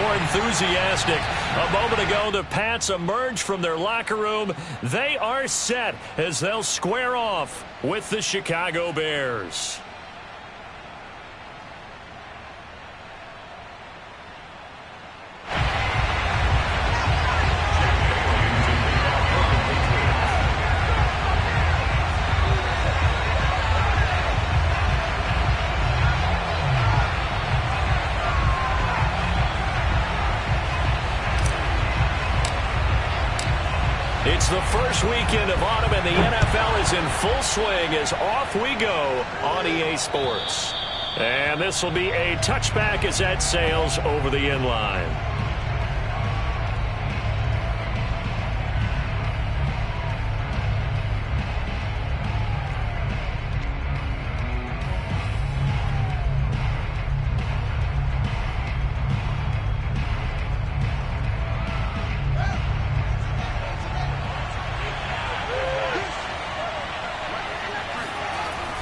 more enthusiastic. A moment ago, the Pats emerged from their locker room. They are set as they'll square off with the Chicago Bears. It's the first weekend of autumn, and the NFL is in full swing as off we go on EA Sports. And this will be a touchback as that sails over the end line.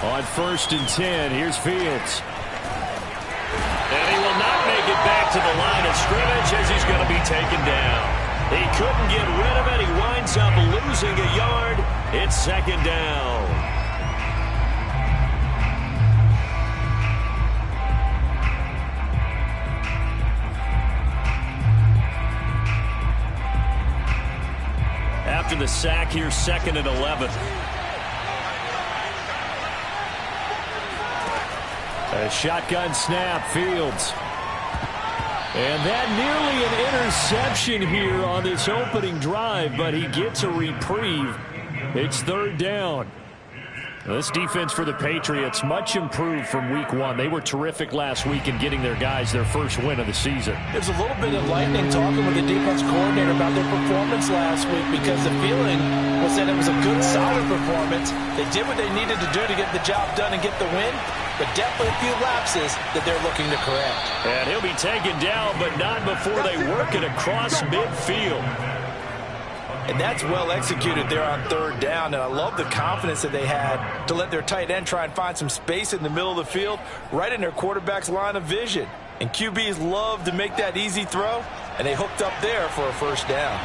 On 1st and 10, here's Fields. And he will not make it back to the line of scrimmage as he's going to be taken down. He couldn't get rid of it. He winds up losing a yard. It's 2nd down. After the sack, here's 2nd and 11. A shotgun snap, Fields. And that nearly an interception here on this opening drive, but he gets a reprieve. It's 3rd down. This defense for the Patriots, much improved from week 1. They were terrific last week in getting their guys their first win of the season. There's a little bit of lightning talking with the defense coordinator about their performance last week, because the feeling was that it was a good, solid performance. They did what they needed to do to get the job done and get the win, but definitely a few lapses that they're looking to correct. And he'll be taken down, but not before they work it across midfield. And that's well executed there on 3rd down, and I love the confidence that they had to let their tight end try and find some space in the middle of the field, right in their quarterback's line of vision. And QBs love to make that easy throw, and they hooked up there for a 1st down.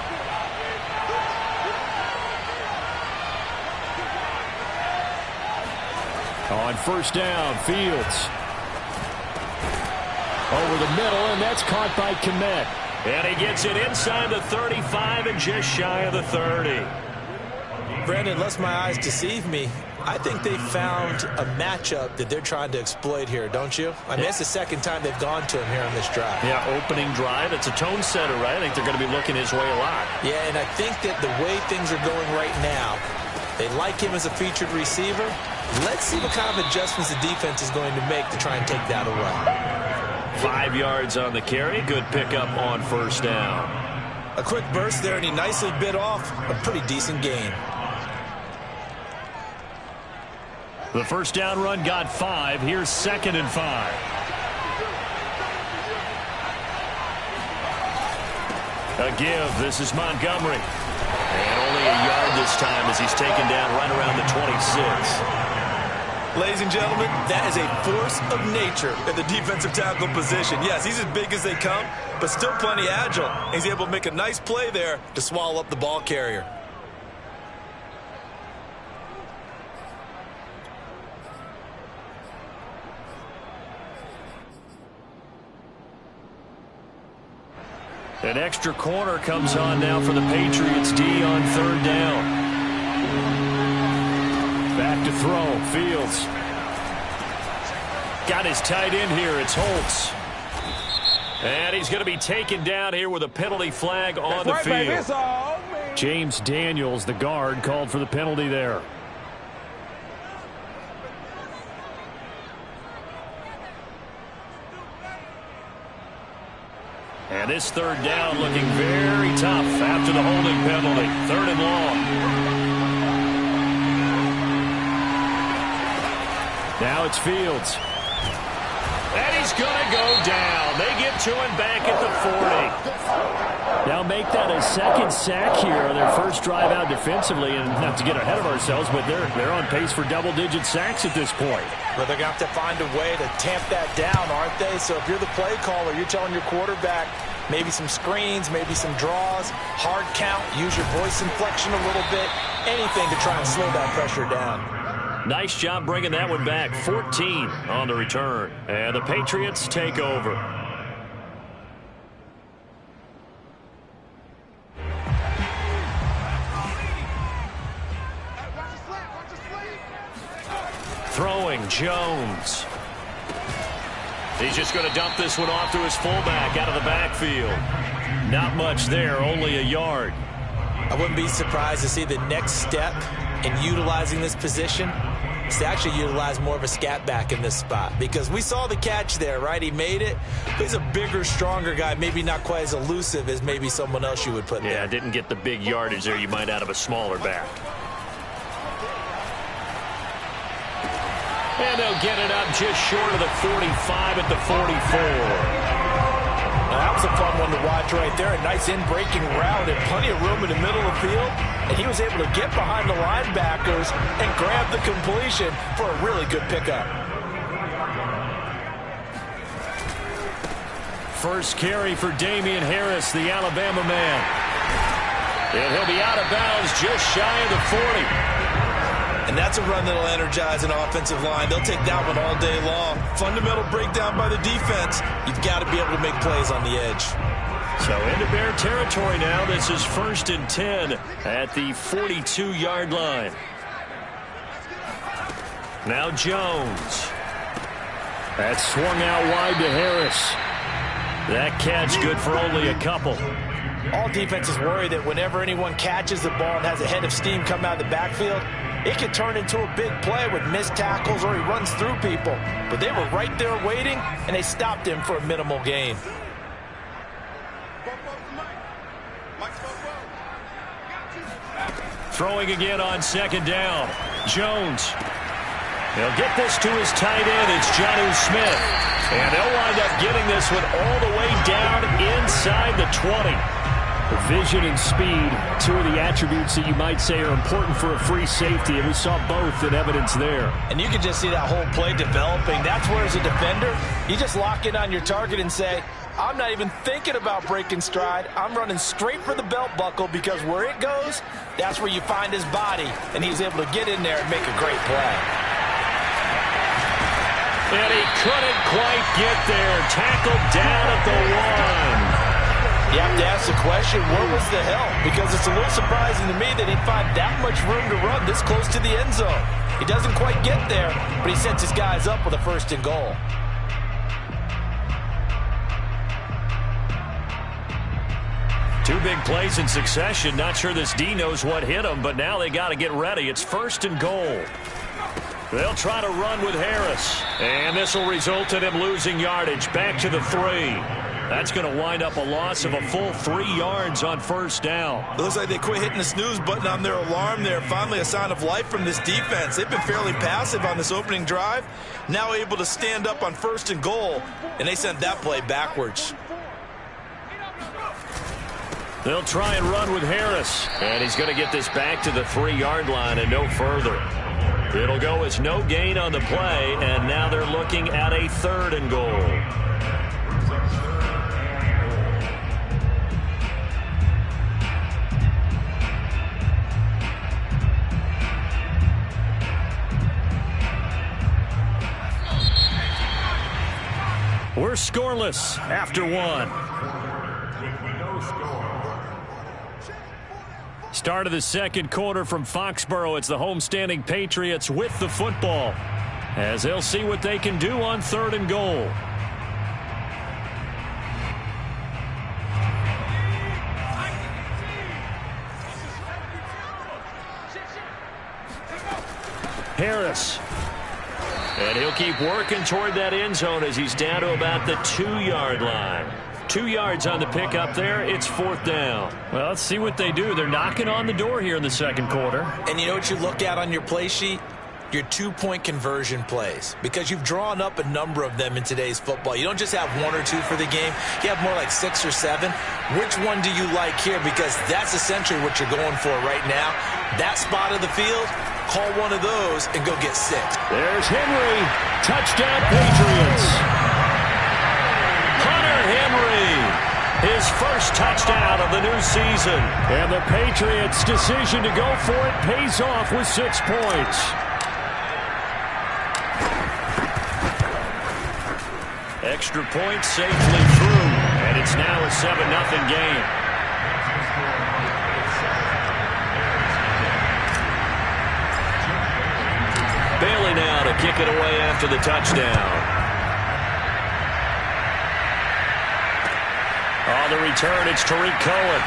On 1st down, Fields. Over the middle, and that's caught by Kmet. And he gets it inside the 35 and just shy of the 30. Brandon, unless my eyes deceive me, I think they found a matchup that they're trying to exploit here, don't you? I mean, it's the 2nd time they've gone to him here on this drive. Yeah, opening drive. It's a tone setter, right? I think they're going to be looking his way a lot. Yeah, and I think that the way things are going right now, they like him as a featured receiver. Let's see what kind of adjustments the defense is going to make to try and take that away. 5 yards on the carry. Good pickup on 1st down. A quick burst there, and he nicely bit off a pretty decent gain. The 1st down run got 5. Here's 2nd and 5. A give. This is Montgomery. And only a yard this time as he's taken down right around the 26. Ladies and gentlemen, that is a force of nature at the defensive tackle position. Yes, he's as big as they come, but still plenty agile. He's able to make a nice play there to swallow up the ball carrier. An extra corner comes on now for the Patriots D on 3rd down. Back to throw. Fields. Got his tight end here. It's Holtz. And he's going to be taken down here with a penalty flag on the field. James Daniels, the guard, called for the penalty there. And this 3rd down looking very tough after the holding penalty. 3rd and long. Now it's Fields. And he's going to go down. They get to him back at the 40. Now make that a 2nd sack here on their first drive out defensively. And not to get ahead of ourselves, but they're on pace for double-digit sacks at this point. But they're going to have to find a way to tamp that down, aren't they? So if you're the play caller, you're telling your quarterback, Maybe some screens, maybe some draws, hard count, use your voice inflection a little bit, anything to try and slow that pressure down. Nice job bringing that one back. 14 on the return. And the Patriots take over. Throwing Jones. He's just going to dump this one off to his fullback out of the backfield. Not much there, only a yard. I wouldn't be surprised to see the next step in utilizing this position is to actually utilize more of a scat back in this spot, because we saw the catch there, right? He made it. He's a bigger, stronger guy, maybe not quite as elusive as maybe someone else you would put there. Yeah, didn't get the big yardage there you might out of a smaller back. And they'll get it up just short of the 45 at the 44. Now, that was a fun one to watch right there. A nice in-breaking route and plenty of room in the middle of the field. And he was able to get behind the linebackers and grab the completion for a really good pickup. First carry for Damian Harris, the Alabama man. And he'll be out of bounds just shy of the 40. And that's a run that'll energize an offensive line. They'll take that one all day long. Fundamental breakdown by the defense. You've got to be able to make plays on the edge. So into Bear territory now. This is 1st and 10 at the 42-yard line. Now Jones. That's swung out wide to Harris. That catch good for only a couple. All defenses worry that whenever anyone catches the ball and has a head of steam come out of the backfield, it could turn into a big play with missed tackles or he runs through people. But they were right there waiting, and they stopped him for a minimal gain. Throwing again on 2nd down. Jones. They'll get this to his tight end. It's Jonnu Smith. And they'll wind up getting this one all the way down inside the 20. Vision and speed, two of the attributes that you might say are important for a free safety, and we saw both in evidence there. And you can just see that whole play developing. That's where, as a defender, you just lock in on your target and say, I'm not even thinking about breaking stride. I'm running straight for the belt buckle, because where it goes, that's where you find his body, and he's able to get in there and make a great play. And he couldn't quite get there. Tackled down at the 1. You have to ask the question, where was the help? Because it's a little surprising to me that he'd find that much room to run this close to the end zone. He doesn't quite get there, but he sets his guys up with a 1st and goal. Two big plays in succession. Not sure this D knows what hit him, but now they got to get ready. It's 1st and goal. They'll try to run with Harris. And this will result in him losing yardage. Back to the 3. That's going to wind up a loss of a full 3 yards on 1st down. It looks like they quit hitting the snooze button on their alarm there. Finally a sign of life from this defense. They've been fairly passive on this opening drive. Now able to stand up on 1st and goal, and they sent that play backwards. They'll try and run with Harris. And he's going to get this back to the 3-yard line and no further. It'll go as no gain on the play, and now they're looking at a 3rd and goal. We're scoreless after 1. Start of the 2nd quarter from Foxborough. It's the homestanding Patriots with the football, as they'll see what they can do on 3rd and goal. Harris. And he'll keep working toward that end zone as he's down to about the 2-yard line. 2 yards on the pickup there. It's 4th down. Well, let's see what they do. They're knocking on the door here in the 2nd quarter. And you know what you look at on your play sheet? Your 2-point conversion plays, because you've drawn up a number of them in today's football. You don't just have 1 or 2 for the game. You have more like 6 or 7. Which one do you like here? Because that's essentially what you're going for right now. That spot of the field, call one of those and go get 6. There's Henry. Touchdown, Patriots. Hunter Henry his first touchdown of the new season. And the Patriots' decision to go for it pays off with 6 points. Extra point safely through, and it's now a 7-0 game. Bailey now to kick it away after the touchdown. On the return, it's Tariq Cohen.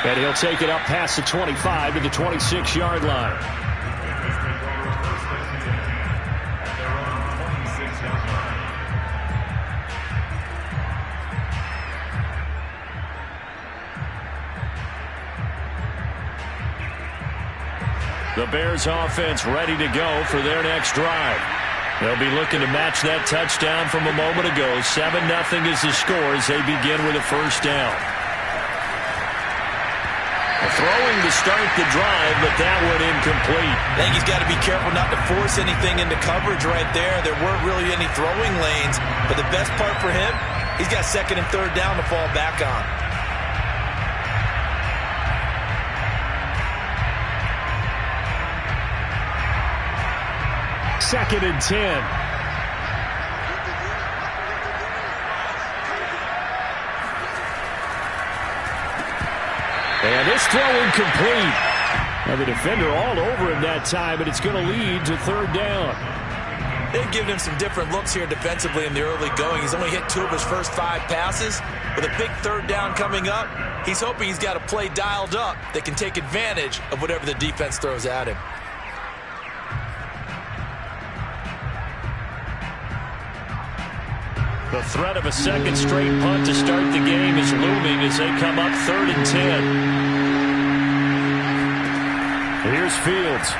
And he'll take it up past the 25 to the 26-yard line. The Bears offense ready to go for their next drive. They'll be looking to match that touchdown from a moment ago. 7-0 is the score as they begin with a first down. Throwing to start the drive, but that one incomplete. I think he's got to be careful not to force anything into coverage right there. There weren't really any throwing lanes, but the best part for him, he's got 2nd and 3rd down to fall back on. Second and 10. And this throw incomplete. Now the defender all over him that time, but it's going to lead to 3rd down. They've given him some different looks here defensively in the early going. He's only hit 2 of his first 5 passes. With a big 3rd down coming up, he's hoping he's got a play dialed up that can take advantage of whatever the defense throws at him. The threat of a second straight punt to start the game is looming as they come up 3rd and 10. Here's Fields.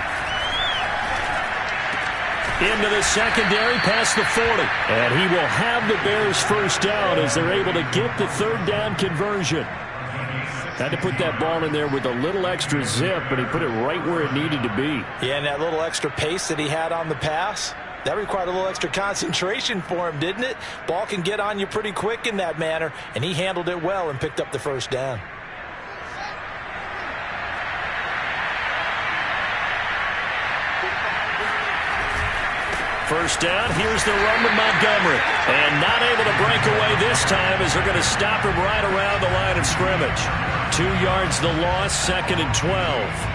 Into the secondary past the 40. And he will have the Bears first down as they're able to get the 3rd down conversion. Had to put that ball in there with a little extra zip, but he put it right where it needed to be. Yeah, and that little extra pace that he had on the pass, that required a little extra concentration for him, didn't it? Ball can get on you pretty quick in that manner, and he handled it well and picked up the first down. First down, here's the run to Montgomery. And not able to break away this time as they're going to stop him right around the line of scrimmage. 2 yards the loss, 2nd and 12.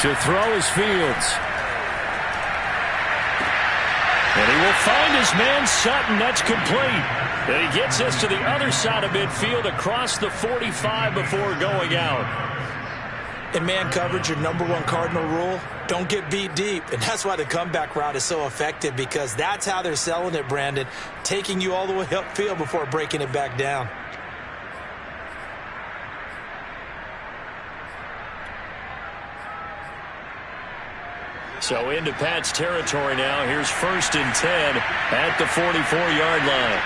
To throw is Fields. And he will find his man Sutton. That's complete. And he gets us to the other side of midfield across the 45 before going out. In man coverage, your #1 cardinal rule, don't get beat deep. And that's why the comeback route is so effective, because that's how they're selling it, Brandon. Taking you all the way upfield before breaking it back down. So into Pat's territory now. Here's 1st and 10 at the 44-yard line.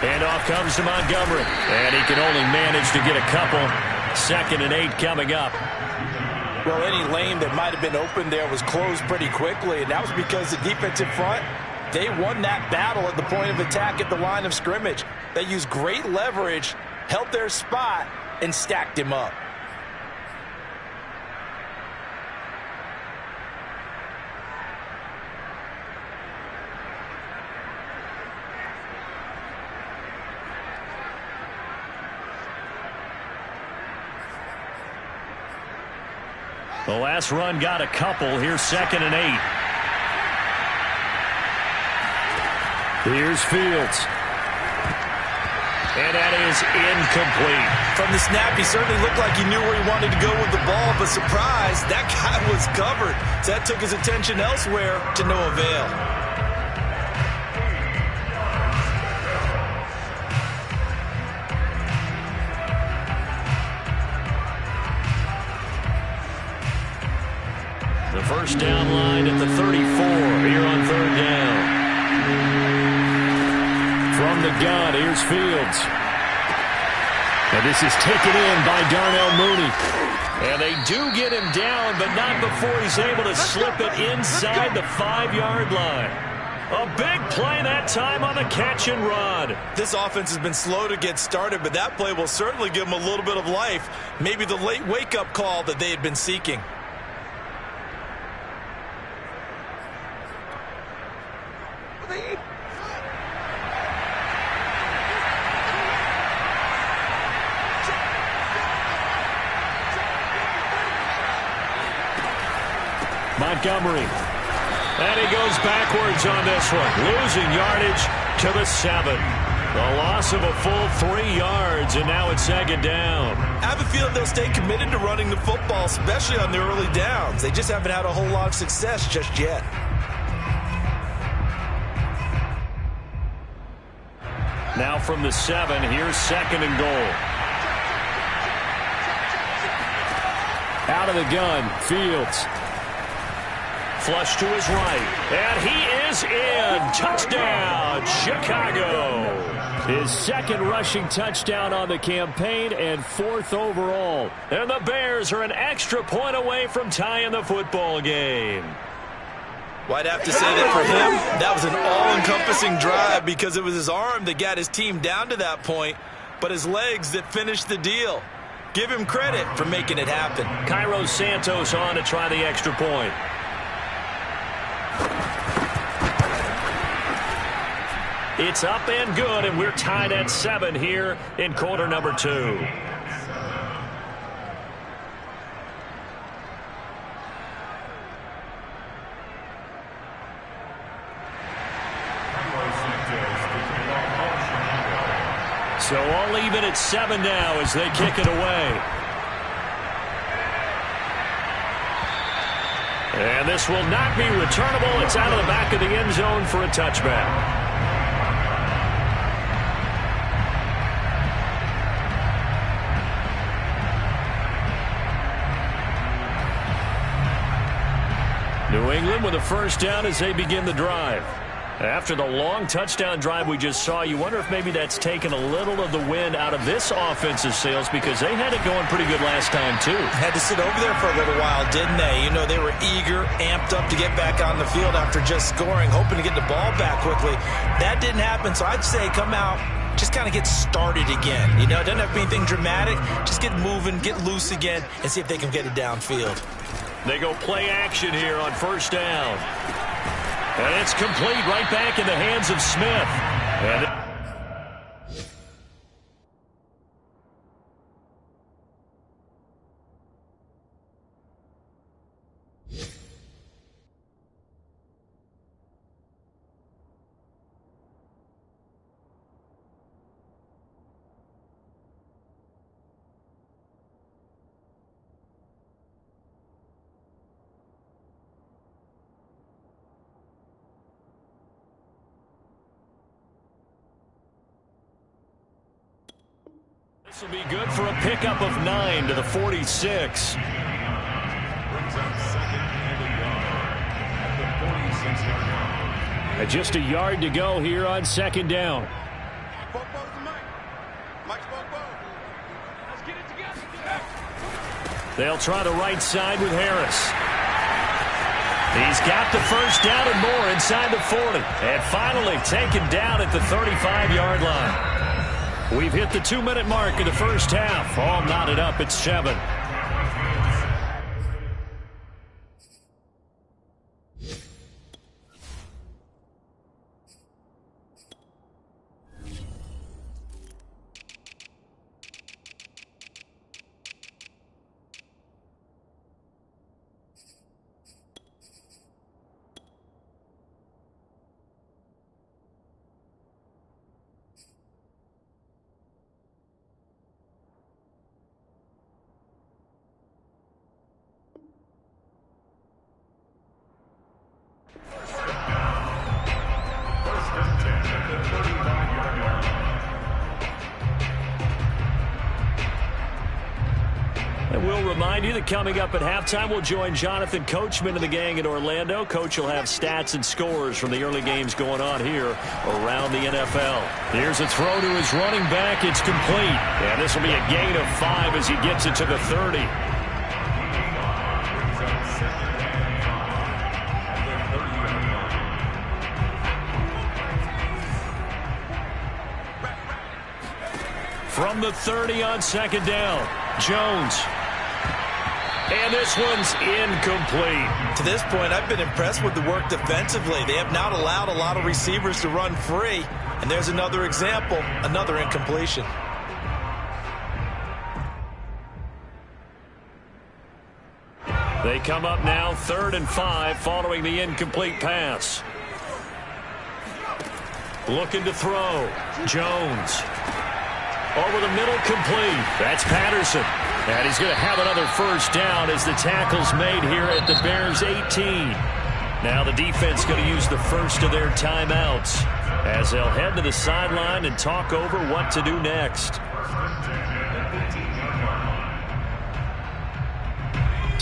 And off comes to Montgomery. And he can only manage to get a couple. 2nd and 8 coming up. Well, any lane that might have been open there was closed pretty quickly, and that was because the defensive front, they won that battle at the point of attack at the line of scrimmage. They used great leverage, held their spot, and stacked him up. The last run got a couple. Here's 2nd and 8. Here's Fields. And that is incomplete. From the snap, he certainly looked like he knew where he wanted to go with the ball, but surprise, that guy was covered. So that took his attention elsewhere to no avail. The first down line at the 34 here on 3rd down. From the gun, here's Fields. And this is taken in by Darnell Mooney. And they do get him down, but not before he's able to slip it inside the 5-yard line. A big play that time on the catch and run. This offense has been slow to get started, but that play will certainly give them a little bit of life. Maybe the late wake-up call that they had been seeking. Montgomery. And he goes backwards on this one. Losing yardage to the 7. The loss of a full 3 yards, and now it's second down. I have a feeling they'll stay committed to running the football, especially on the early downs. They just haven't had a whole lot of success just yet. Now from the 7, here's second and goal. Out of the gun, Fields. Flush to his right, and he is in. Touchdown, Chicago. His second rushing touchdown on the campaign and 4th overall. And the Bears are an extra point away from tying the football game. Well, I'd have to say that for him, that was an all-encompassing drive because it was his arm that got his team down to that point, but his legs that finished the deal. Give him credit for making it happen. Cairo Santos on to try the extra point. It's up and good, and we're tied at 7 here in quarter number 2. So all even at 7 now as they kick it away. And this will not be returnable. It's out of the back of the end zone for a touchback. New England with a first down as they begin the drive. After the long touchdown drive we just saw, you wonder if maybe that's taken a little of the wind out of this offensive sails because they had it going pretty good last time, too. Had to sit over there for a little while, didn't they? You know, they were eager, amped up to get back on the field after just scoring, hoping to get the ball back quickly. That didn't happen, so I'd say come out, just kind of get started again. You know, it doesn't have to be anything dramatic. Just get moving, get loose again, and see if they can get it downfield. They go play action here on first down. And it's complete right back in the hands of Smith. And this will be good for a pickup of 9 to the 46. And just a yard to go here on second down. They'll try the right side with Harris. He's got the first down and more inside the 40. And finally taken down at the 35-yard line. We've hit the 2-minute mark in the first half. All knotted up at 7. remind you that coming up at halftime, we'll join Jonathan Coachman and the gang in Orlando. Coach will have stats and scores from the early games going on here around the NFL. Here's a throw to his running back. It's complete. And this will be a gain of 5 as he gets it to the 30. From the 30 on second down, Jones. And this one's incomplete. To this point, I've been impressed with the work defensively. They have not allowed a lot of receivers to run free. And there's another example, another incompletion. They come up now 3rd and 5 following the incomplete pass. Looking to throw. Jones. Over the middle, complete. That's Patterson. And he's going to have another first down as the tackle's made here at the Bears' 18. Now the defense going to use the first of their timeouts as they'll head to the sideline and talk over what to do next.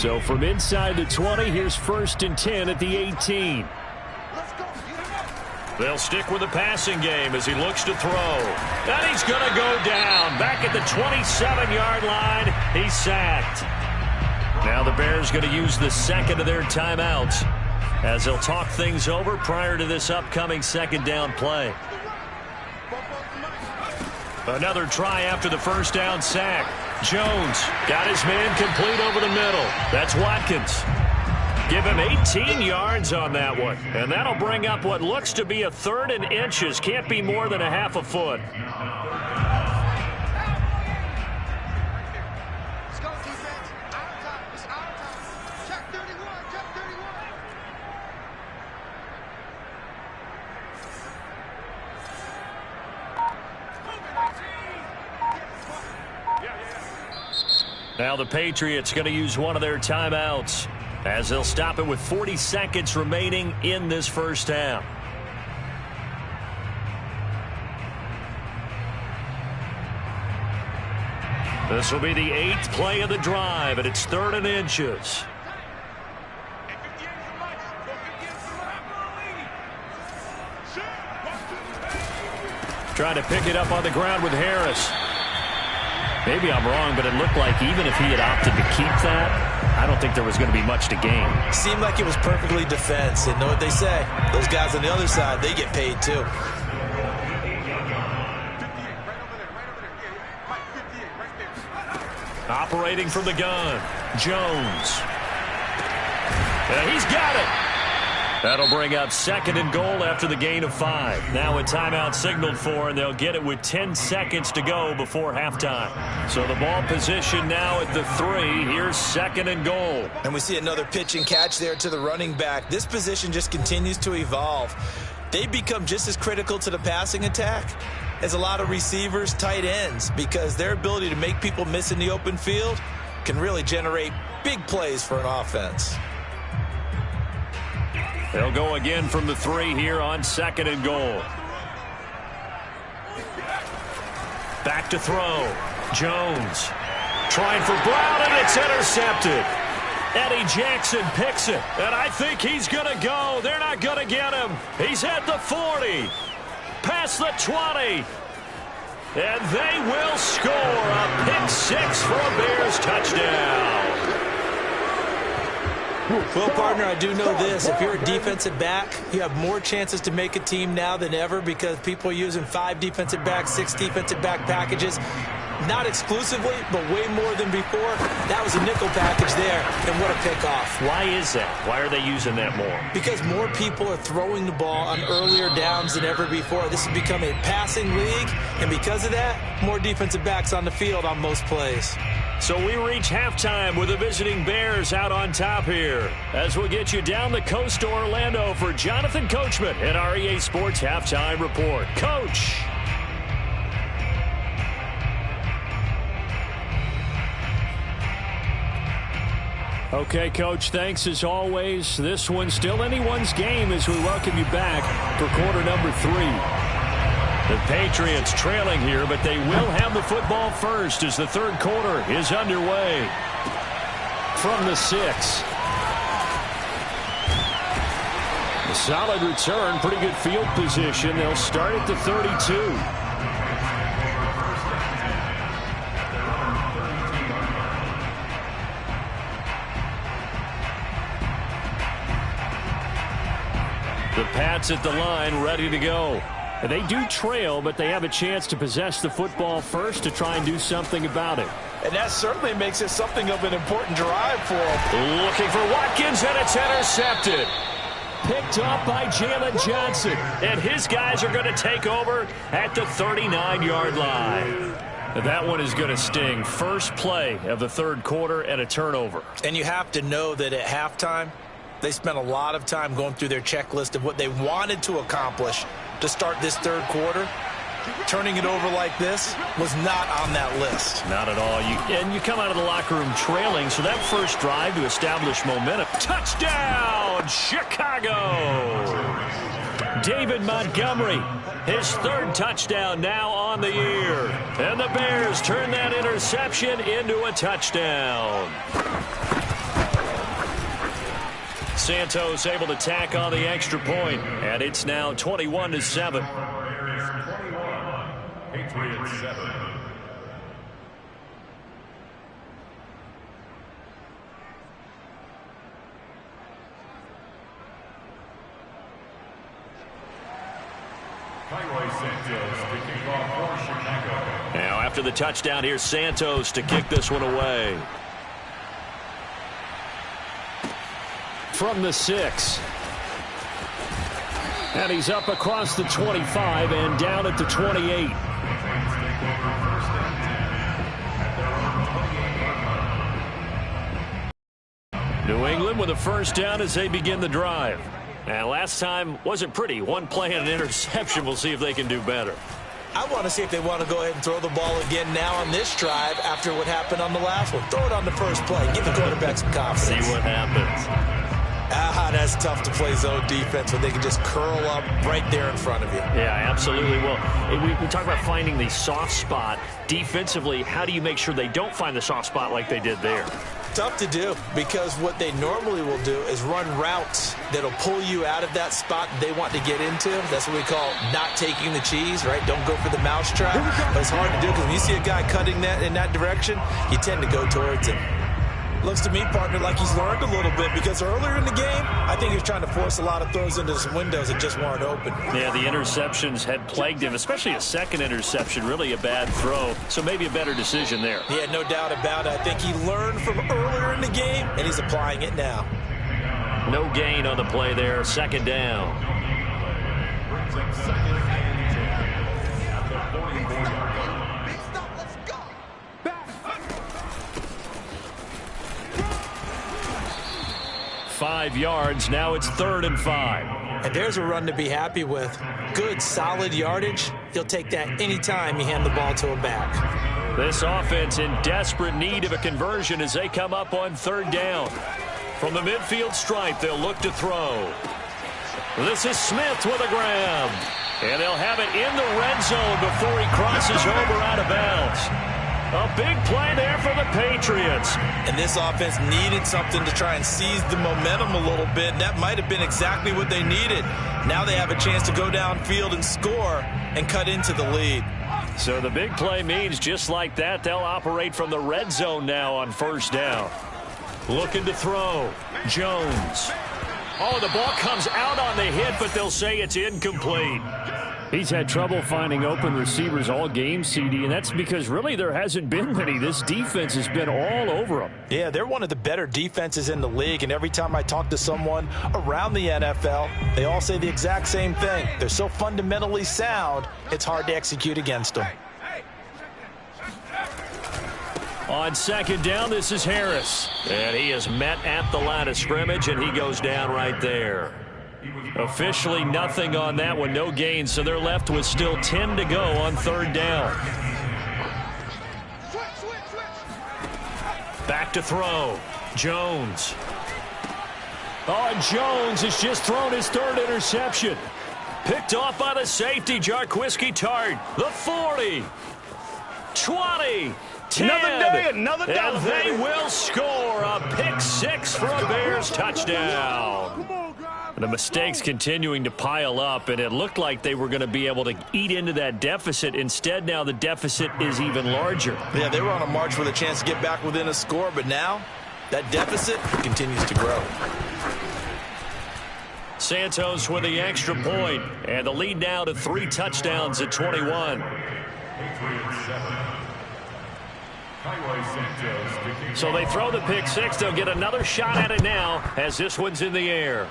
So from inside the 20, here's 1st and 10 at the 18. They'll stick with the passing game as he looks to throw. And he's going to go down. Back at the 27-yard line, he's sacked. Now the Bears going to use the second of their timeouts as they'll talk things over prior to this upcoming second down play. Another try after the first down sack. Jones got his man complete over the middle. That's Watkins. Give him 18 yards on that one. And that'll bring up what looks to be a 3rd and inches. Can't be more than a half a foot. Now the Patriots going to use one of their timeouts as they'll stop it with 40 seconds remaining in this first half. This will be the 8th play of the drive, and it's 3rd and inches. Trying to pick it up on the ground with Harris. Maybe I'm wrong, but it looked like even if he had opted to keep that, I don't think there was going to be much to gain. Seemed like it was perfectly defense. And know what they say? Those guys on the other side, they get paid too. Operating from the gun, Jones. He's got it. That'll bring up 2nd and goal after the gain of 5. Now a timeout signaled for, and they'll get it with 10 seconds to go before halftime. So the ball position now at the 3. Here's 2nd and goal. And we see another pitch and catch there to the running back. This position just continues to evolve. They become just as critical to the passing attack as a lot of receivers, tight ends, because their ability to make people miss in the open field can really generate big plays for an offense. They'll go again from the 3 here on 2nd and goal. Back to throw. Jones trying for Brown, and it's intercepted. Eddie Jackson picks it, and I think he's going to go. They're not going to get him. He's at the 40, past the 20, and they will score a pick 6 for a Bears touchdown. Well, partner, I do know this. If you're a defensive back, you have more chances to make a team now than ever because people are using 5 defensive backs, 6 defensive back packages. Not exclusively, but way more than before. That was a nickel package there, and what a pickoff. Why is that? Why are they using that more? Because more people are throwing the ball on earlier downs than ever before. This has become a passing league, and because of that, more defensive backs on the field on most plays. So we reach halftime with the visiting Bears out on top here. As we'll get you down the coast to Orlando for Jonathan Coachman at our EA Sports Halftime Report. Coach. Okay, Coach, thanks as always. This one's still anyone's game as we welcome you back for quarter number 3. The Patriots trailing here, but they will have the football first as the third quarter is underway. from the 6. A solid return, pretty good field position. They'll start at the 32. The Pats at the line, ready to go. They do trail, but they have a chance to possess the football first to try and do something about it. And that certainly makes it something of an important drive for them. Looking for Watkins, and it's intercepted. Picked off by Jalen Johnson. And his guys are going to take over at the 39-yard line. That one is going to sting. First play of the third quarter and a turnover. And you have to know that at halftime, they spent a lot of time going through their checklist of what they wanted to accomplish to start this third quarter. Turning it over like this was not on that list. Not at all. You come out of the locker room trailing, so that first drive to establish momentum. Touchdown, Chicago! David Montgomery, his third touchdown now on the year. And the Bears turn that interception into a touchdown. Santos able to tack on the extra point, and it's now 21-7. Patriots 7. Now after the touchdown, here's Santos to kick this one away. From the 6. And he's up across the 25 and down at the 28. New England with a first down as they begin the drive. Now, last time wasn't pretty. One play and an interception. We'll see if they can do better. I want to see if they want to go ahead and throw the ball again now on this drive after what happened on the last one. Throw it on the first play. Give the quarterback some confidence. See what happens. That's tough to play zone defense when they can just curl up right there in front of you. Yeah, absolutely. Well, we talk about finding the soft spot. Defensively, how do you make sure they don't find the soft spot like they did there? Tough to do, because what they normally will do is run routes that'll pull you out of that spot they want to get into. That's what we call not taking the cheese, right? Don't go for the mousetrap. But it's hard to do because when you see a guy cutting that in that direction, you tend to go towards it. Looks to me, partner, like he's learned a little bit, because earlier in the game, I think he was trying to force a lot of throws into some windows that just weren't open. Yeah, the interceptions had plagued him, especially a second interception, really a bad throw. So maybe a better decision there. Yeah, no doubt about it. I think he learned from earlier in the game, and he's applying it now. No gain on the play there, second down. Brings up second at the 44-yard line. 5 yards. Now it's 3rd and 5. And there's a run to be happy with. Good, solid yardage. He'll take that anytime you hand the ball to him back. This offense in desperate need of a conversion as they come up on 3rd down. From the midfield stripe, they'll look to throw. This is Smith with a grab. And they'll have it in the red zone before he crosses over out of bounds. A big play there for the Patriots. And this offense needed something to try and seize the momentum a little bit. And that might have been exactly what they needed. Now they have a chance to go downfield and score and cut into the lead. So the big play means just like that, they'll operate from the red zone now on 1st down. Looking to throw. Jones. Oh, the ball comes out on the hit, but they'll say it's incomplete. He's had trouble finding open receivers all game, CD, and that's because really there hasn't been many. This defense has been all over them. Yeah, they're one of the better defenses in the league, and every time I talk to someone around the NFL, they all say the exact same thing. They're so fundamentally sound, it's hard to execute against them. On 2nd down, this is Harris. And he is met at the line of scrimmage, and he goes down right there. Officially nothing on that one, no gain, so they're left with still 10 to go on 3rd down. Back to throw. Jones. Oh, Jones has just thrown his 3rd interception. Picked off by the safety, Jarquiski Tart. The 40. 20. 10. Another day, another dollar. And they will score a pick six for a Bears touchdown. The mistakes continuing to pile up, and it looked like they were going to be able to eat into that deficit. Instead, now the deficit is even larger. Yeah, they were on a march with a chance to get back within a score, but now that deficit continues to grow. Santos with the extra point, and the lead now to 3 touchdowns at 21. So they throw the pick six. They'll get another shot at it now as this one's in the air.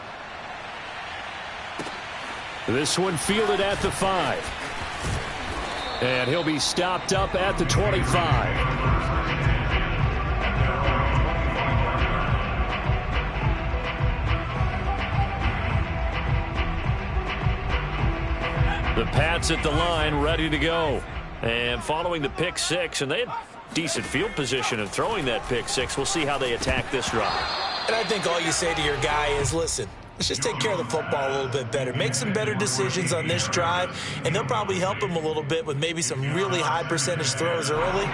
This one fielded at the 5. And he'll be stopped up at the 25. The Pats at the line, ready to go. And following the pick six, and they had decent field position of throwing that pick six. We'll see how they attack this drive. And I think all you say to your guy is, listen, let's just take care of the football a little bit better. Make some better decisions on this drive, and they'll probably help him a little bit with maybe some really high percentage throws early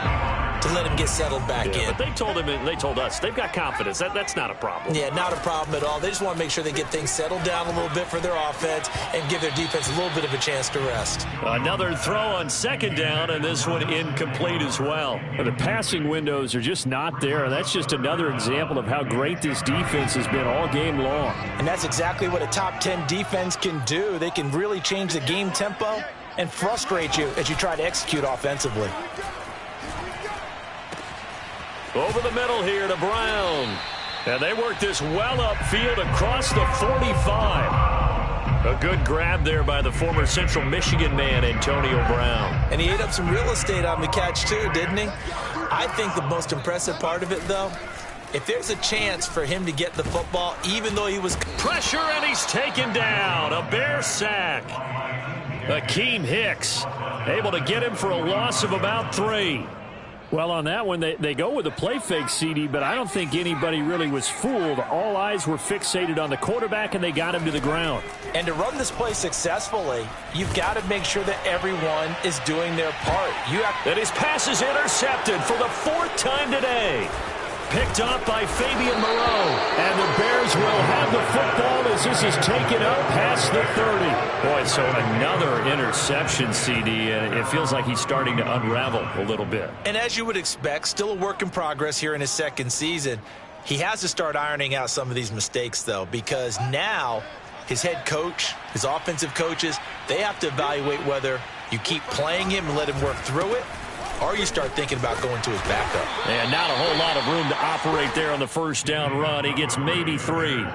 to let him get settled back in. But they told him, and they told us, they've got confidence. That's not a problem. Yeah, not a problem at all. They just want to make sure they get things settled down a little bit for their offense and give their defense a little bit of a chance to rest. Another throw on second down, and this one incomplete as well. The passing windows are just not there. That's just another example of how great this defense has been all game long. And that's exactly what a top 10 defense can do. They can really change the game tempo and frustrate you as you try to execute offensively. Over the middle here to Brown. And they work this well upfield across the 45. A good grab there by the former Central Michigan man, Antonio Brown. And he ate up some real estate on the catch too, didn't he? I think the most impressive part of it, though, if there's a chance for him to get the football, even though he was... Pressure, and he's taken down. A Bear sack. Akeem Hicks able to get him for a loss of about 3. Well, on that one, they go with a play fake, CD, but I don't think anybody really was fooled. All eyes were fixated on the quarterback, and they got him to the ground. And to run this play successfully, you've got to make sure that everyone is doing their part. And his pass is intercepted for the 4th time today. Picked off by Fabian Moreau. And the Bears will have the football as this is taken up past the 30. Boy, so another interception, CD. It feels like he's starting to unravel a little bit. And as you would expect, still a work in progress here in his second season. He has to start ironing out some of these mistakes, though, because now his head coach, his offensive coaches, they have to evaluate whether you keep playing him and let him work through it, or you start thinking about going to his backup. And not a whole lot of room to operate there on the first down run. He gets maybe 3.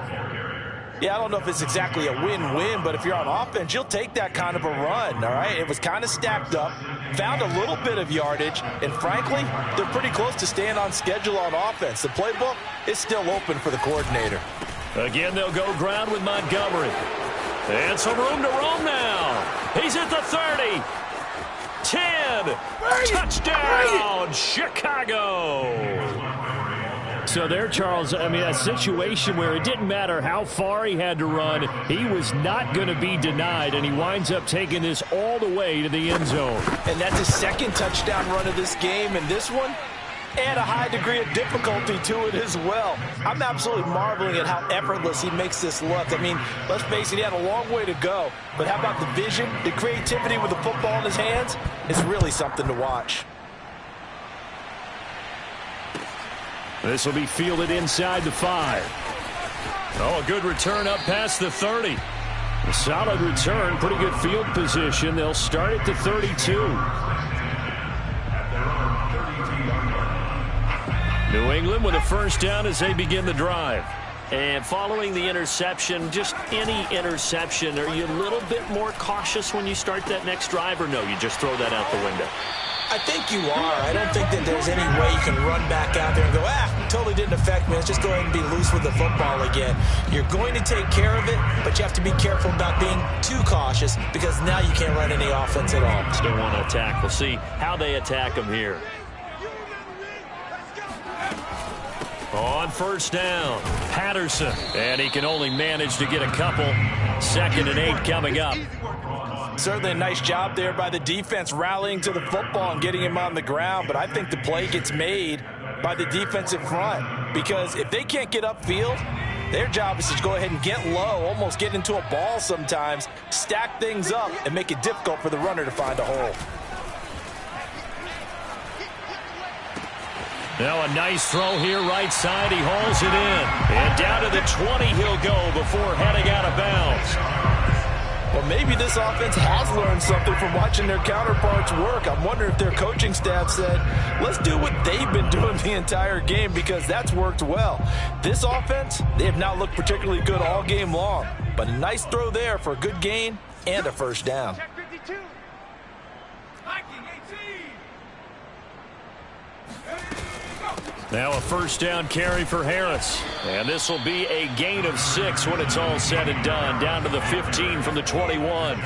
Yeah, I don't know if it's exactly a win-win, but if you're on offense, you'll take that kind of a run, all right? It was kind of stacked up, found a little bit of yardage, and frankly, they're pretty close to staying on schedule on offense. The playbook is still open for the coordinator. Again, they'll go ground with Montgomery. And some room to roam now. He's at the 30. 10. Touchdown, Chicago. So there, Charles, I mean, a situation where it didn't matter how far he had to run. He was not going to be denied, and he winds up taking this all the way to the end zone. And that's his second touchdown run of this game, and this one, and a high degree of difficulty to it as well. I'm absolutely marveling at how effortless he makes this look. I mean, let's face it, he had a long way to go. But how about the vision, the creativity with the football in his hands? It's really something to watch. This will be fielded inside the 5. Oh, a good return up past the 30. A solid return, pretty good field position. They'll start at the 32. New England with a first down as they begin the drive. And following the interception, just any interception, are you a little bit more cautious when you start that next drive, or no, you just throw that out the window? I think you are. I don't think that there's any way you can run back out there and go, totally didn't affect me. Let's just go ahead and be loose with the football again. You're going to take care of it, but you have to be careful about being too cautious because now you can't run any offense at all. Still want to attack. We'll see how they attack them here. On first down, Patterson. And he can only manage to get a couple. 2nd and 8 coming up. Certainly a nice job there by the defense rallying to the football and getting him on the ground, but I think the play gets made by the defensive front because if they can't get upfield, their job is to go ahead and get low, almost get into a ball sometimes, stack things up, and make it difficult for the runner to find a hole. Now a nice throw here right side. He hauls it in. And down to the 20 he'll go before heading out of bounds. Well, maybe this offense has learned something from watching their counterparts work. I'm wondering if their coaching staff said, let's do what they've been doing the entire game because that's worked well. This offense, they have not looked particularly good all game long. But a nice throw there for a good gain and a first down. Now a first down carry for Harris. And this will be a gain of 6 when it's all said and done. Down to the 15 from the 21.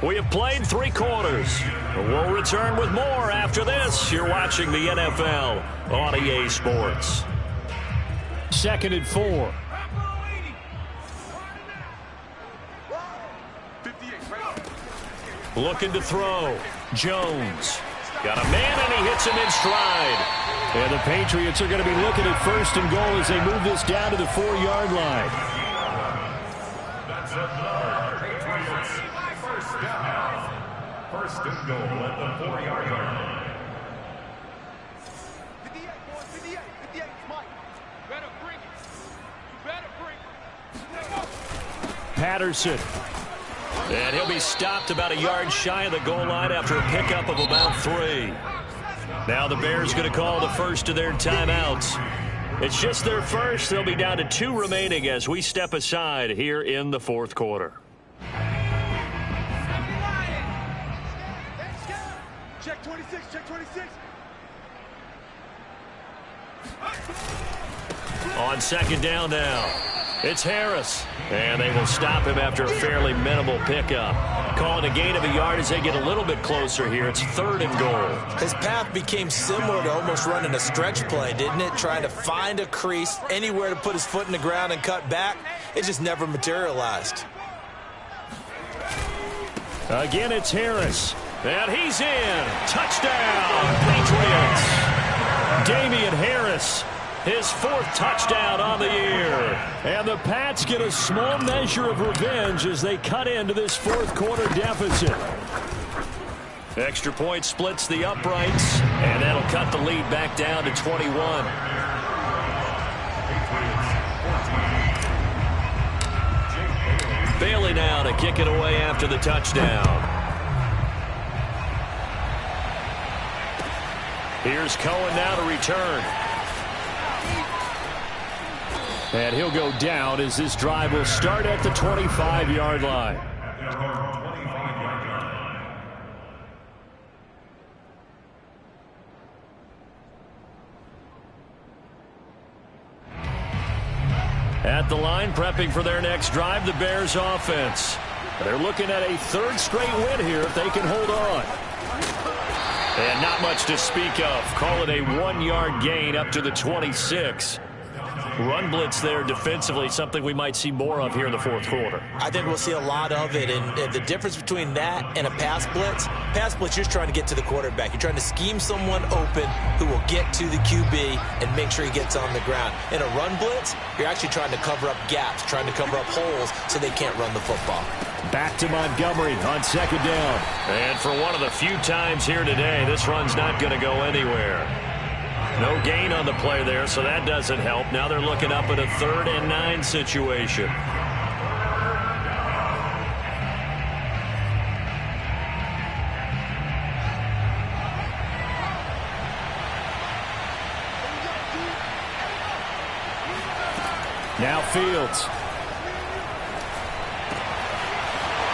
We have played 3 quarters. We'll return with more after this. You're watching the NFL on EA Sports. 2nd and 4. Looking to throw. Jones. Got a man, and he hits him in stride. And the Patriots are going to be looking at 1st and goal as they move this down to the 4-yard line. First and goal at the 4-yard line. 58, Mike. Better bring it. Patterson. And he'll be stopped about a yard shy of the goal line after a pickup of about 3. Now the Bears going to call the first of their timeouts. It's just their first. They'll be down to 2 remaining as we step aside here in the 4th quarter. Check 26, check 26. On 2nd down now. It's Harris. And they will stop him after a fairly minimal pickup. Calling a gain of a yard as they get a little bit closer here. It's 3rd and goal. His path became similar to almost running a stretch play, didn't it? Trying to find a crease, anywhere to put his foot in the ground and cut back. It just never materialized. Again, it's Harris. And he's in. Touchdown, Patriots. Damian Harris. His 4th touchdown on the year. And the Pats get a small measure of revenge as they cut into this 4th quarter deficit. Extra point splits the uprights, and that'll cut the lead back down to 21. Bailey now to kick it away after the touchdown. Here's Cohen now to return. And he'll go down as this drive will start at the 25-yard line. At the line, prepping for their next drive, the Bears offense. They're looking at a 3rd straight win here if they can hold on. And not much to speak of. Call it a 1-yard gain up to the 26. Run blitz there defensively, something we might see more of here in the 4th quarter. I think we'll see a lot of it, and the difference between that and a pass blitz, you're trying to get to the quarterback. You're trying to scheme someone open who will get to the QB and make sure he gets on the ground. In a run blitz, you're actually trying to cover up gaps, trying to cover up holes so they can't run the football. Back to Montgomery on 2nd down. And for one of the few times here today, this run's not going to go anywhere. No gain on the play there, so that doesn't help. Now they're looking up at a 3rd and 9 situation. Now Fields.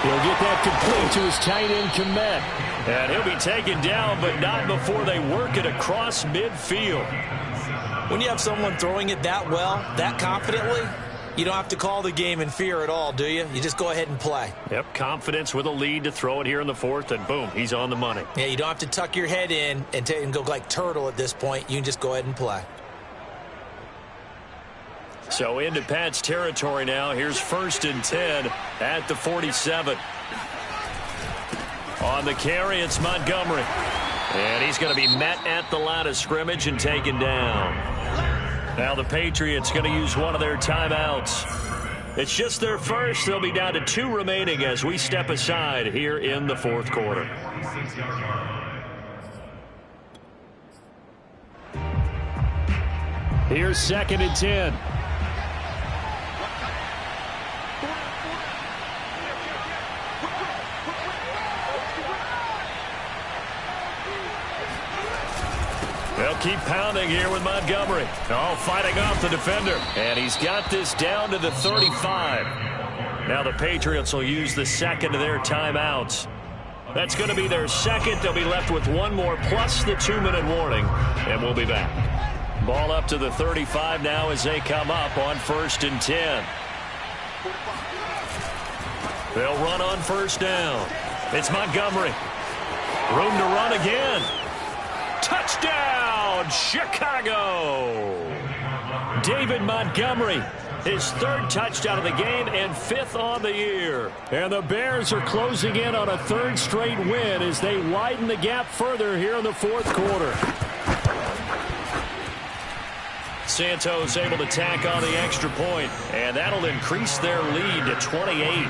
He'll get that complete to his tight end Kmet. And he'll be taken down, but not before they work it across midfield. When you have someone throwing it that well, that confidently, you don't have to call the game in fear at all, do you? You just go ahead and play. Yep, confidence with a lead to throw it here in the 4th, and boom, he's on the money. Yeah, you don't have to tuck your head in and go like turtle at this point. You can just go ahead and play. So into Pat's territory now. Here's 1st and 10 at the 47. On the carry, it's Montgomery. And he's going to be met at the line of scrimmage and taken down. Now the Patriots going to use one of their timeouts. It's just their first. They'll be down to 2 remaining as we step aside here in the 4th quarter. Here's 2nd and 10. They'll keep pounding here with Montgomery. Oh, fighting off the defender. And he's got this down to the 35. Now the Patriots will use the 2nd of their timeouts. That's going to be their 2nd. They'll be left with 1 more plus the 2-minute warning. And we'll be back. Ball up to the 35 now as they come up on 1st and 10. They'll run on 1st down. It's Montgomery. Room to run again. Touchdown, Chicago! David Montgomery, his 3rd touchdown of the game and 5th on the year. And the Bears are closing in on a 3rd straight win as they widen the gap further here in the 4th quarter. Santos able to tack on the extra point, and that'll increase their lead to 28.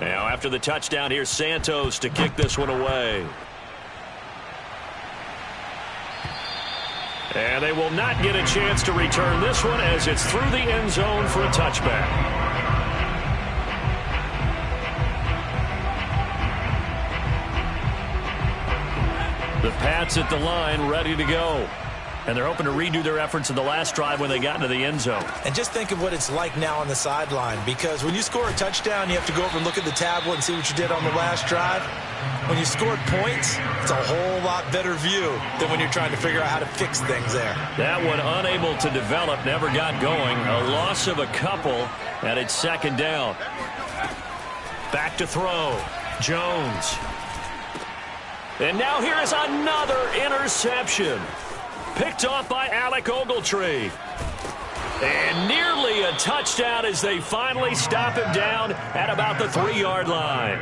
Now after the touchdown, here's Santos to kick this one away. And they will not get a chance to return this one as it's through the end zone for a touchback. The Pats at the line ready to go. And they're hoping to redo their efforts in the last drive when they got into the end zone. And just think of what it's like now on the sideline, because when you score a touchdown, you have to go over and look at the tablet and see what you did on the last drive. When you scored points, it's a whole lot better view than when you're trying to figure out how to fix things there. That one unable to develop, never got going. A loss of a couple, and it's 2nd down. Back to throw. Jones. And now here is another interception. Picked off by Alec Ogletree. And nearly a touchdown as they finally stop him down at about the 3-yard line.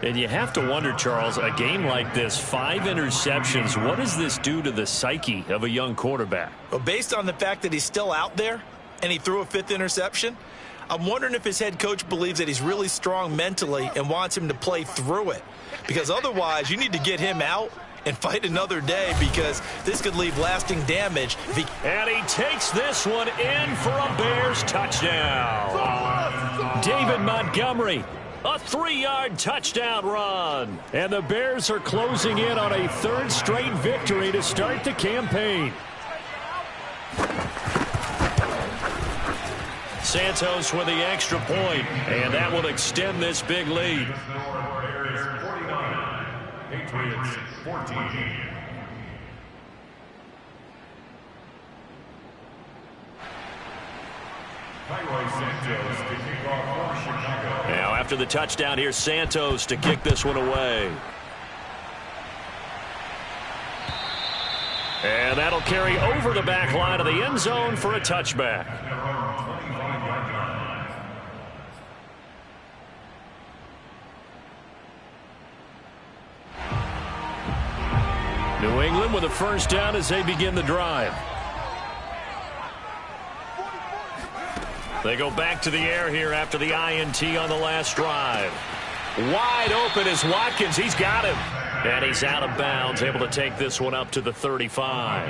And you have to wonder, Charles, a game like this, 5 interceptions, what does this do to the psyche of a young quarterback? Well, based on the fact that he's still out there and he threw a 5th interception, I'm wondering if his head coach believes that he's really strong mentally and wants him to play through it. Because otherwise, you need to get him out and fight another day, because this could leave lasting damage. And he takes this one in for a Bears touchdown. David Montgomery, a 3-yard touchdown run. And the Bears are closing in on a 3rd straight victory to start the campaign. Santos with the extra point, and that will extend this big lead. Patriots 14. Now after the touchdown, here's Santos to kick this one away. And that'll carry over the back line of the end zone for a touchback. New England with a 1st down as they begin the drive. They go back to the air here after the INT on the last drive. Wide open is Watkins. He's got him. And he's out of bounds, able to take this one up to the 35.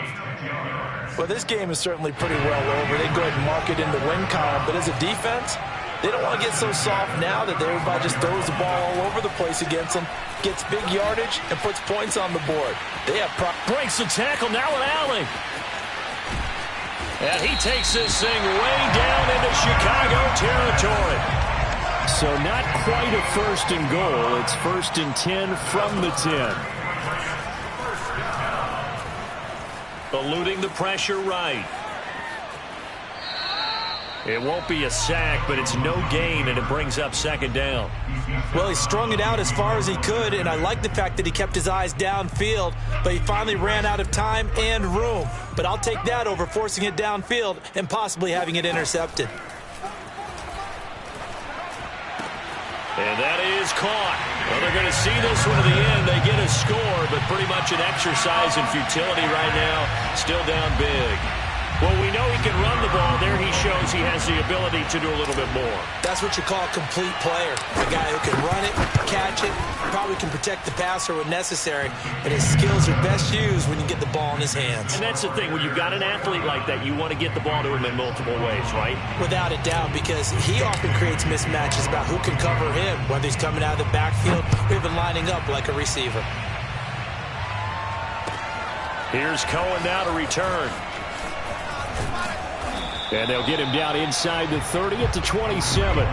Well, this game is certainly pretty well over. They go ahead and mark it in the win column. But as a defense, they don't want to get so soft now that everybody just throws the ball all over the place against them, gets big yardage, and puts points on the board. They have breaks the tackle now with Allen. And he takes this thing way down into Chicago territory. So not quite a 1st and goal. It's 1st and 10 from the 10. Eluding the pressure right. It won't be a sack, but it's no gain, and it brings up second down. Well, he strung it out as far as he could, and I like the fact that he kept his eyes downfield, but he finally ran out of time and room. But I'll take that over forcing it downfield and possibly having it intercepted. And that is caught. Well, they're going to see this one to the end. They get a score, but pretty much an exercise in futility right now. Still down big. Well, we know he can run the ball. There he shows he has the ability to do a little bit more. That's what you call a complete player. A guy who can run it, catch it, probably can protect the passer when necessary, but his skills are best used when you get the ball in his hands. And that's the thing. When you've got an athlete like that, you want to get the ball to him in multiple ways, right? Without a doubt, because he often creates mismatches about who can cover him, whether he's coming out of the backfield or even lining up like a receiver. Here's Cohen now to return. And they'll get him down inside the 30 at the 27.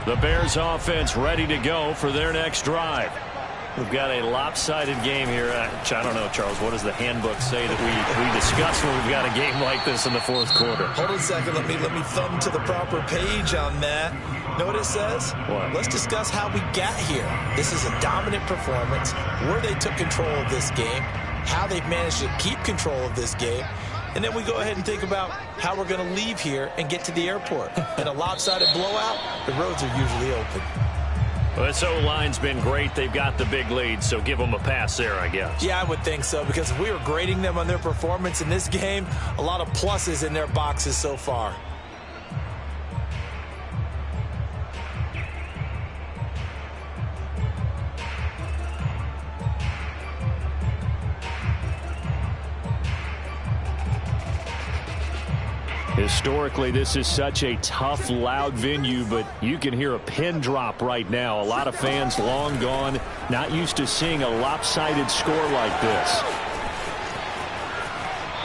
The Bears offense ready to go for their next drive. We've got a lopsided game here. I don't know, Charles, what does the handbook say that we discuss when we've got a game like this in the fourth quarter? Hold on a second. Let me thumb to the proper page on that. Know what it says? What? Let's discuss how we got here. This is a dominant performance, where they took control of this game, how they've managed to keep control of this game, and then we go ahead and think about how we're going to leave here and get to the airport. In a lopsided blowout, the roads are usually open. Well, this O-line's been great. They've got the big lead, so give them a pass there, I guess. Yeah, I would think so, because if we were grading them on their performance in this game, a lot of pluses in their boxes so far. Historically, this is such a tough, loud venue, but you can hear a pin drop right now. A lot of fans long gone, not used to seeing a lopsided score like this.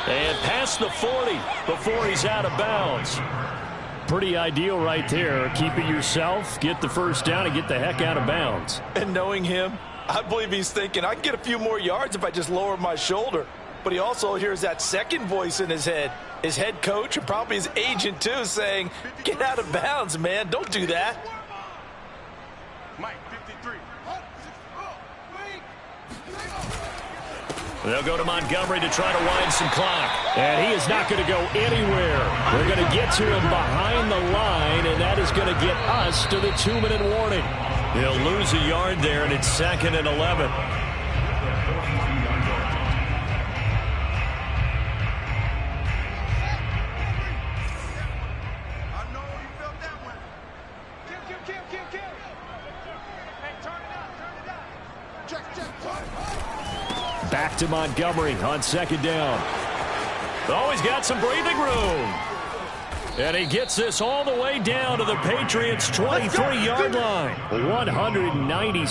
And past the 40 before he's out of bounds. Pretty ideal right there. Keep it yourself, get the first down, and get the heck out of bounds. And knowing him, I believe he's thinking, I can get a few more yards if I just lower my shoulder. But he also hears that second voice in his head. His head coach and probably his agent, too, saying, get out of bounds, man. Don't do that. Mike, 53. They'll go to Montgomery to try to wind some clock. And he is not going to go anywhere. They're going to get to him behind the line, and that is going to get us to the 2-minute warning. They'll lose a yard there, and it's 2nd and 11. Back to Montgomery on 2nd down. Oh, he's got some breathing room. And he gets this all the way down to the Patriots' 23-yard line. 190.